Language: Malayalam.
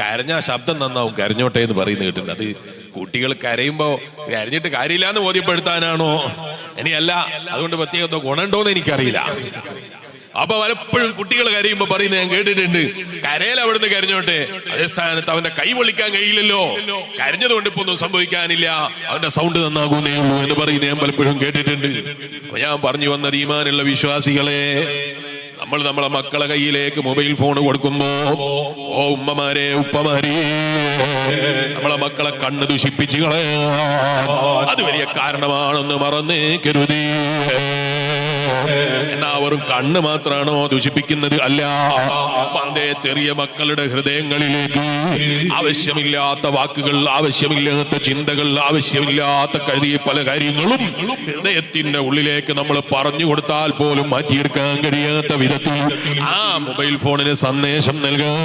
കരഞ്ഞ ശബ്ദം നന്നാവും, കരഞ്ഞോട്ടെ എന്ന് പറയുന്നത് കേട്ടിട്ടുണ്ട്. അത് കുട്ടികൾ കരയുമ്പോ കരഞ്ഞിട്ട് കാര്യമില്ല എന്ന് ബോധ്യപ്പെടുത്താനാണോ ഇനിയല്ല, അതുകൊണ്ട് പ്രത്യേക ഗുണമുണ്ടോന്ന് എനിക്കറിയില്ല. അപ്പൊ പലപ്പോഴും കുട്ടികൾ കരയുമ്പോ പറയുന്നത് ഞാൻ കേട്ടിട്ടുണ്ട്, കരയിൽ അവിടുന്ന് കരഞ്ഞോട്ടെ, അതേ സ്ഥാനത്ത് അവന്റെ കൈ പൊളിക്കാൻ കഴിയില്ലല്ലോ, കരഞ്ഞത് കൊണ്ട് ഇപ്പൊ ഒന്നും സംഭവിക്കാനില്ല, അവന്റെ സൗണ്ട് നന്നാകുന്നേ ഉള്ളൂ എന്ന് പറയുന്നത് ഞാൻ പലപ്പോഴും കേട്ടിട്ടുണ്ട്. അപ്പൊ ഞാൻ പറഞ്ഞു വന്നത്, ഈമാനുള്ള വിശ്വാസികളെ, നമ്മൾ നമ്മളെ മക്കളെ കയ്യിലേക്ക് മൊബൈൽ ഫോൺ കൊടുക്കുമ്പോ, ഓ ഉമ്മമാരെ ഉപ്പമാരെ, നമ്മളെ മക്കളെ കണ്ണ് ദുഷിപ്പിച്ച് കളയാ, അത് വലിയ കാരണമാണെന്ന് മറന്നേക്കരുതേ. എന്നാ വെറും കണ്ണ് മാത്രമാണോ ദുഷിപ്പിക്കുന്നത്? അല്ല, അതേ ചെറിയ മക്കളുടെ ഹൃദയങ്ങളിലേക്ക് ആവശ്യമില്ലാത്ത വാക്കുകൾ, ആവശ്യമില്ലാത്ത ചിന്തകൾ, ആവശ്യമില്ലാത്ത കരുതിയ പല കാര്യങ്ങളും ഹൃദയത്തിന്റെ ഉള്ളിലേക്ക് നമ്മൾ പറഞ്ഞു കൊടുത്താൽ പോലും മാറ്റിയെടുക്കാൻ കഴിയാത്ത വിധത്തിൽ ആ മൊബൈൽ ഫോണിന് സന്ദേശം നൽകാം.